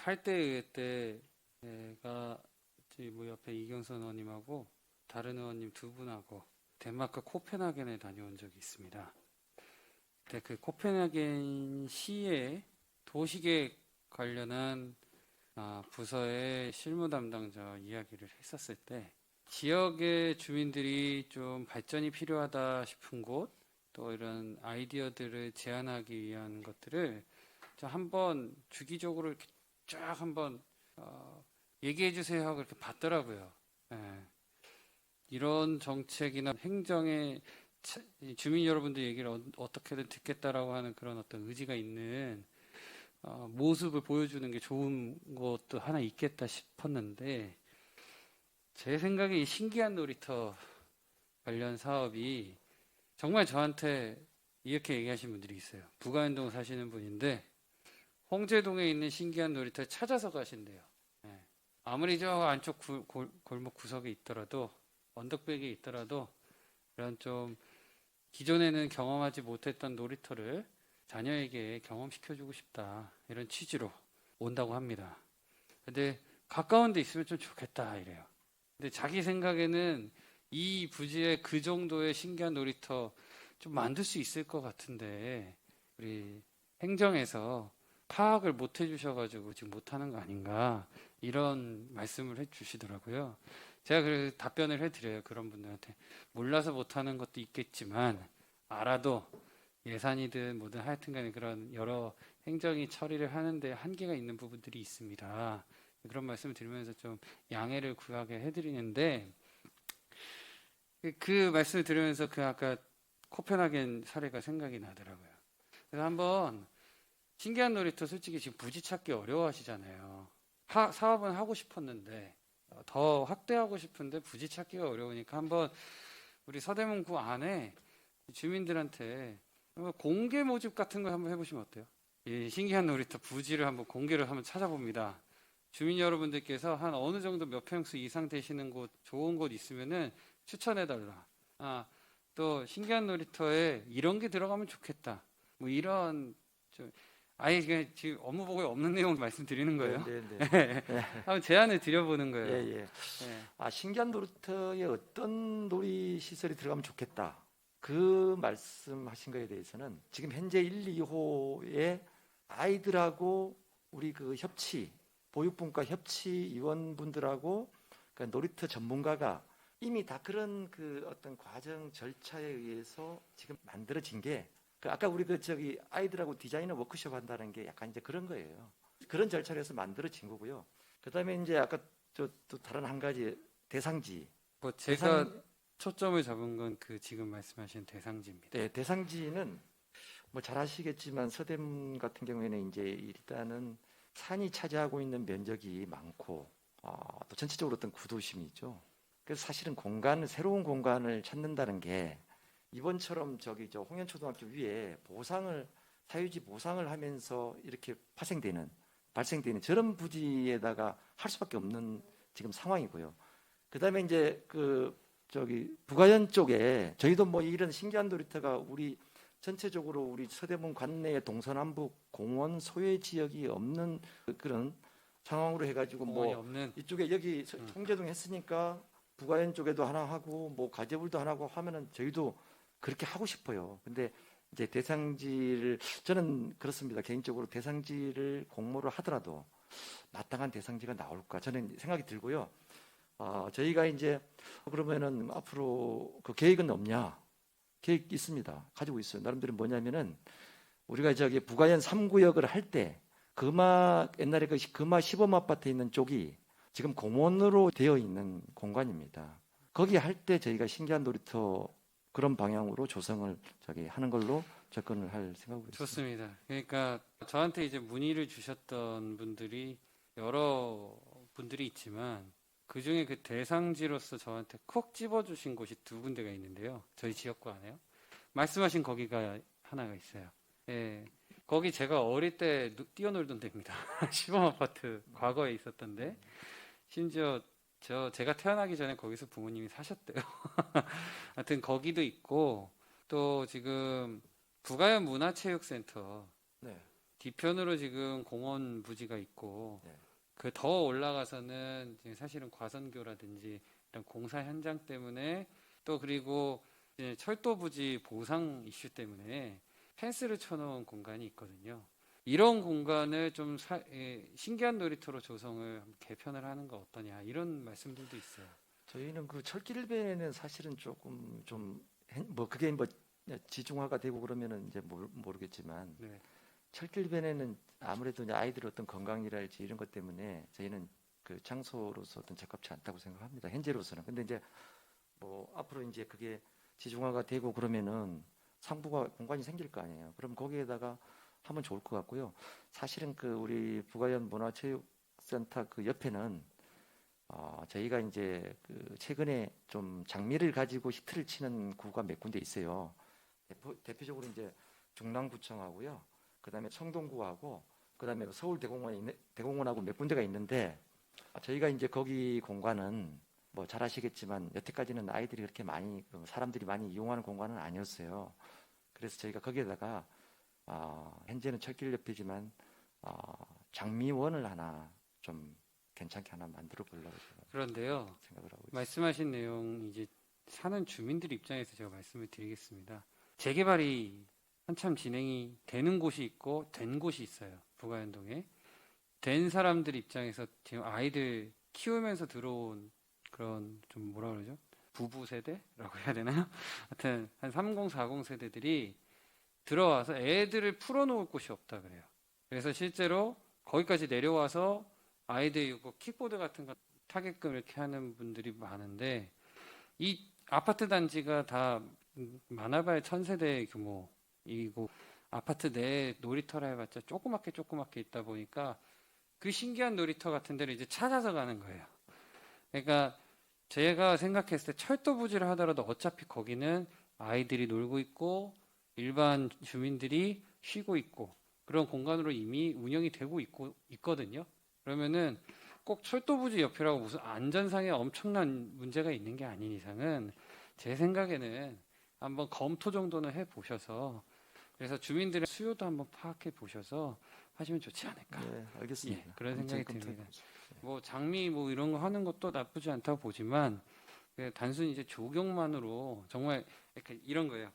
칼대의회 때 내가 뭐 옆에 이경선 의원님하고 다른 의원님 두 분하고 덴마크 코펜하겐에 다녀온 적이 있습니다. 근데 그 코펜하겐 시의 도시계획 관련한 부서의 실무 담당자와 이야기를 했었을 때 지역의 주민들이 좀 발전이 필요하다 싶은 곳, 또 이런 아이디어들을 제안하기 위한 것들을 한번 주기적으로 이렇게 쫙 한번 얘기해 주세요 하고 이렇게 받더라고요. 예. 이런 정책이나 행정의 주민 여러분들 얘기를 어떻게든 듣겠다라고 하는 그런 어떤 의지가 있는 모습을 보여주는 게 좋은 것도 하나 있겠다 싶었는데, 제 생각에 이 신기한 놀이터 관련 사업이 정말 저한테 이렇게 얘기하신 분들이 있어요. 부가연동 사시는 분인데 홍제동에 있는 신기한 놀이터에 찾아서 가신대요. 예. 아무리 저 안쪽 골목 구석에 있더라도, 언덕백에 있더라도 이런 좀 기존에는 경험하지 못했던 놀이터를 자녀에게 경험시켜주고 싶다, 이런 취지로 온다고 합니다. 근데 가까운 데 있으면 좀 좋겠다 이래요. 근데 자기 생각에는 이 부지에 그 정도의 신기한 놀이터 좀 만들 수 있을 것 같은데 우리 행정에서 파악을 못 해주셔가지고 지금 못하는 거 아닌가, 이런 말씀을 해주시더라고요. 제가 그 답변을 해드려요. 그런 분들한테 몰라서 못하는 것도 있겠지만 알아도 예산이든 뭐든 하여튼간에 그런 여러 행정이 처리를 하는데 한계가 있는 부분들이 있습니다. 그런 말씀을 드리면서 좀 양해를 구하게 해드리는데, 그 말씀을 들으면서 그 아까 코펜하겐 사례가 생각이 나더라고요. 그래서 한번 신기한 놀이터 솔직히 지금 부지 찾기 어려워하시잖아요. 사업은 하고 싶었는데 더 확대하고 싶은데 부지 찾기가 어려우니까 한번 우리 서대문구 안에 주민들한테 공개 모집 같은 거 한번 해보시면 어때요? 이 신기한 놀이터 부지를 한번 공개를 한번 찾아봅니다. 주민 여러분들께서 한 어느 정도 몇 평수 이상 되시는 곳, 좋은 곳 있으면은 추천해달라. 또 신기한 놀이터에 이런 게 들어가면 좋겠다. 뭐 이런 좀 아예 그냥 지금 업무보고에 없는 내용 말씀드리는 네, 거예요. 네, 네. 한번 제안을 드려보는 예, 거예요. 예. 예. 신기한 놀이터에 어떤 놀이 시설이 들어가면 좋겠다. 그 말씀하신 거에 대해서는 지금 현재 1, 2호에 아이들하고 우리 그 보육분과 협치위원분들하고 그 놀이터 전문가가 이미 다 그런 그 어떤 과정 절차에 의해서 지금 만들어진 게, 아까 우리 아이들하고 디자이너 워크숍 한다는 게 약간 이제 그런 거예요. 그런 절차를 해서 만들어진 거고요. 그다음에 이제 아까 또 다른 한 가지 대상지. 뭐 제가 초점을 잡은 건 그 지금 말씀하신 대상지입니다. 네, 대상지는 뭐 잘 아시겠지만 서대문 같은 경우에는 이제 일단은 산이 차지하고 있는 면적이 많고 또 전체적으로 어떤 구도심이 있죠. 그래서 사실은 새로운 공간을 찾는다는 게 이번처럼 저 홍현초등학교 위에 사유지 보상을 하면서 이렇게 발생되는 저런 부지에다가 할 수밖에 없는 지금 상황이고요. 그다음에 이제 부가현 쪽에 저희도 뭐 이런 신기한 놀이터가 우리 전체적으로 우리 서대문 관내의 동서남북 공원 소외 지역이 없는 그런 상황으로 해가지고 뭐 없는. 이쪽에 여기 홍제동 했으니까 부가현 쪽에도 하나 하고 뭐 가재불도 하나 하고 하면은 저희도 그렇게 하고 싶어요. 근데 이제 저는 그렇습니다. 개인적으로 대상지를 공모를 하더라도 마땅한 대상지가 나올까 저는 생각이 들고요. 저희가 이제 그러면은 앞으로 그 계획은 없냐? 계획 있습니다. 가지고 있어요. 나름대로 뭐냐면은 우리가 부가현 3구역을 할 때 옛날에 그 금화 시범 아파트에 있는 쪽이 지금 공원으로 되어 있는 공간입니다. 거기 할 때 저희가 신기한 놀이터 그런 방향으로 조성을 하는 걸로 접근을 할 생각으로 있습니다. 좋습니다. 그러니까 저한테 이제 문의를 주셨던 분들이 여러 분들이 있지만 그 중에 그 대상지로서 저한테 콕 집어주신 곳이 두 군데가 있는데요. 저희 지역구 안에요. 말씀하신 거기가 하나가 있어요. 예, 거기 제가 어릴 때 뛰어놀던 데입니다. 시범 아파트 과거에 있었던데, 심지어 제가 태어나기 전에 거기서 부모님이 사셨대요. 하여튼 거기도 있고, 또 지금 부가현 문화체육센터 네. 뒤편으로 지금 공원 부지가 있고 네. 그 더 올라가서는 이제 사실은 과선교라든지 이런 공사 현장 때문에 또 그리고 이제 철도 부지 보상 이슈 때문에 펜스를 쳐놓은 공간이 있거든요. 이런 공간을 좀 신기한 놀이터로 조성을 개편을 하는 거 어떠냐 이런 말씀들도 있어요. 저희는 그 철길배는 사실은 조금 좀 뭐 그게 뭐 지중화가 되고 그러면은 이제 모르겠지만 네. 철길변에는 아무래도 이제 아이들의 어떤 건강이랄지 이런 것 때문에 저희는 그 장소로서 어떤 적합치 않다고 생각합니다. 현재로서는. 근데 이제 뭐 앞으로 이제 그게 지중화가 되고 그러면은 상부가 공간이 생길 거 아니에요. 그럼 거기에다가 하면 좋을 것 같고요. 사실은 그 우리 부가현 문화체육센터 그 옆에는 저희가 이제 그 최근에 좀 장미를 가지고 히트를 치는 구가 몇 군데 있어요. 대표적으로 이제 중랑구청하고요. 그다음에 청동구하고 그다음에 대공원하고 몇 군데가 있는데 저희가 이제 거기 공간은 뭐 잘 아시겠지만 여태까지는 아이들이 그렇게 많이 사람들이 많이 이용하는 공간은 아니었어요. 그래서 저희가 거기에다가 현재는 철길 옆이지만 장미원을 하나 좀 괜찮게 하나 만들어 보려고 그런데요. 생각을 하고 있습니다. 말씀하신 내용 이제 사는 주민들 입장에서 제가 말씀을 드리겠습니다. 재개발이 한참 진행이 되는 곳이 있고 된 곳이 있어요. 부가현동에. 된 사람들 입장에서 지금 아이들 키우면서 들어온 그런 좀 뭐라 그러죠? 부부 세대라고 해야 되나요? 하여튼 한 30, 40 세대들이 들어와서 애들을 풀어놓을 곳이 없다 그래요. 그래서 실제로 거기까지 내려와서 아이들 이거 킥보드 같은 거 타게끔 이렇게 하는 분들이 많은데 이 아파트 단지가 다 많아봐야 1000세대 규모이고 아파트 내에 놀이터라 해봤자 조그맣게 있다 보니까 그 신기한 놀이터 같은 데를 이제 찾아서 가는 거예요. 그러니까 제가 생각했을 때 철도 부지를 하더라도 어차피 거기는 아이들이 놀고 있고 일반 주민들이 쉬고 있고 그런 공간으로 이미 운영이 되고 있거든요. 그러면은 꼭 철도 부지 옆이라고 무슨 안전상에 엄청난 문제가 있는 게 아닌 이상은 제 생각에는 한번 검토 정도는 해 보셔서 그래서 주민들의 수요도 한번 파악해 보셔서 하시면 좋지 않을까. 네, 알겠습니다. 예, 그런 한번 생각이 검토해 듭니다. 보겠습니다. 뭐 장미 뭐 이런 거 하는 것도 나쁘지 않다고 보지만 단순히 이제 조경만으로 정말 이렇게 이런 거예요.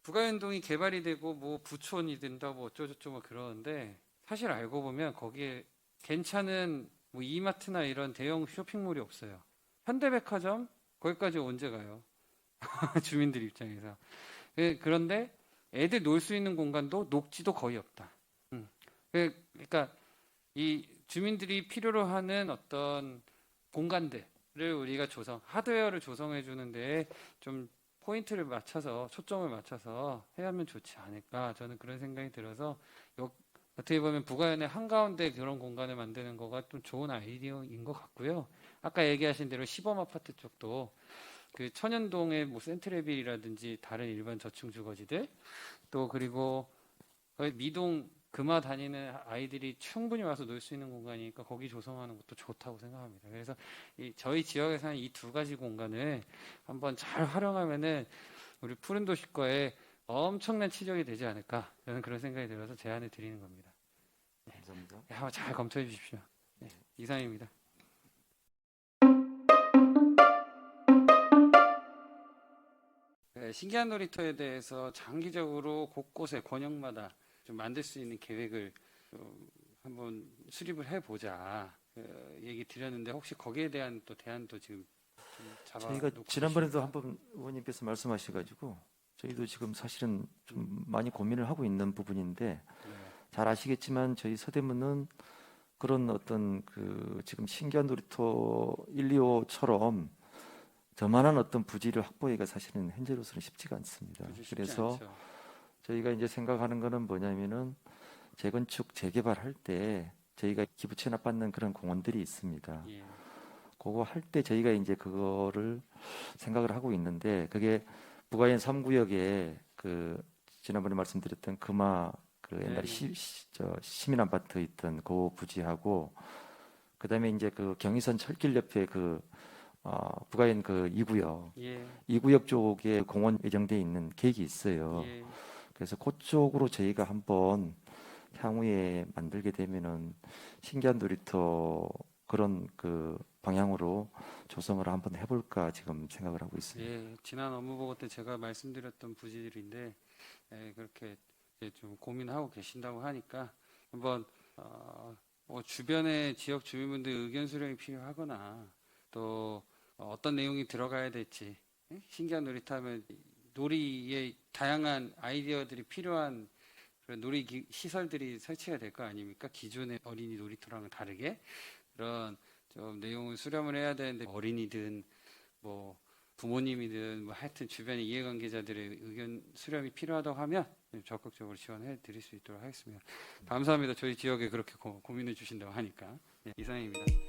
부가연동이 개발이 되고 뭐 부촌이 된다 뭐 어쩌고저쩌고 뭐 그러는데 사실 알고 보면 거기에 괜찮은 뭐 이마트나 이런 대형 쇼핑몰이 없어요. 현대백화점 거기까지 언제 가요? 주민들 입장에서. 그런데 애들 놀 수 있는 공간도 녹지도 거의 없다. 그러니까 이 주민들이 필요로 하는 어떤 공간들을 우리가 하드웨어를 조성해 주는데 좀 포인트를 맞춰서 초점을 맞춰서 해야 하면 좋지 않을까 저는 그런 생각이 들어서 어떻게 보면 부가연의 한가운데 그런 공간을 만드는 거가 좀 좋은 아이디어인 것 같고요. 아까 얘기하신 대로 시범 아파트 쪽도 그 천연동의 뭐 센트레빌이라든지 다른 일반 저층 주거지들 또 그리고 거기 미동 금화 다니는 아이들이 충분히 와서 놀 수 있는 공간이니까 거기 조성하는 것도 좋다고 생각합니다. 그래서 저희 지역에서는 이 두 가지 공간을 한번 잘 활용하면은 우리 푸른 도시과에 엄청난 치적이 되지 않을까 저는 그런 생각이 들어서 제안을 드리는 겁니다. 감사합니다. 네, 한번 잘 검토해 주십시오. 네, 이상입니다. 네, 신기한 놀이터에 대해서 장기적으로 곳곳에 권역마다 좀 만들 수 있는 계획을 한번 수립을 해보자 얘기 드렸는데 혹시 거기에 대한 또 대안도 지금 좀 저희가 잡아놓고 지난번에도 한번 의원님께서 말씀하셔가지고 저희도 지금 사실은 좀 많이 고민을 하고 있는 부분인데 네, 잘 아시겠지만 저희 서대문은 그런 어떤 그 지금 신기한 놀이터 1, 2호처럼 저만한 어떤 부지를 확보하기가 사실은 현재로서는 쉽지가 않습니다. 그죠, 쉽지 그래서 않죠. 저희가 이제 생각하는 거는 뭐냐면은 재건축 재개발할 때 저희가 기부 체납받는 그런 공원들이 있습니다. 예, 그거 할 때 저희가 이제 그거를 생각을 하고 있는데 그게 부가현 3구역에 그 지난번에 말씀드렸던 금화 그 옛날에 네네. 시민 아파트 있던 그 부지하고 그다음에 이제 그 경의선 철길 옆에 그 부가현 그 2구역 예, 2구역 쪽에 공원 예정돼 있는 계획이 있어요. 예, 그래서 그쪽으로 저희가 한번 향후에 만들게 되면은 신기한 놀이터 그런 그 방향으로 조성을 한번 해볼까 지금 생각을 하고 있습니다. 예, 지난 업무 보고 때 제가 말씀드렸던 부지들인데 그렇게 이제 좀 고민하고 계신다고 하니까 한번 주변의 지역 주민분들 의견 수렴이 필요하거나 또 어떤 내용이 들어가야 될지 신기한 놀이터 하면 놀이에 다양한 아이디어들이 필요한 그런 시설들이 설치가 될 거 아닙니까? 기존의 어린이 놀이터랑은 다르게 그런 좀 내용을 수렴을 해야 되는데 어린이든 뭐 부모님이든 뭐 하여튼 주변의 이해관계자들의 의견 수렴이 필요하다고 하면 적극적으로 지원해 드릴 수 있도록 하겠습니다. 감사합니다. 저희 지역에 그렇게 고민해 주신다고 하니까. 네, 이상입니다.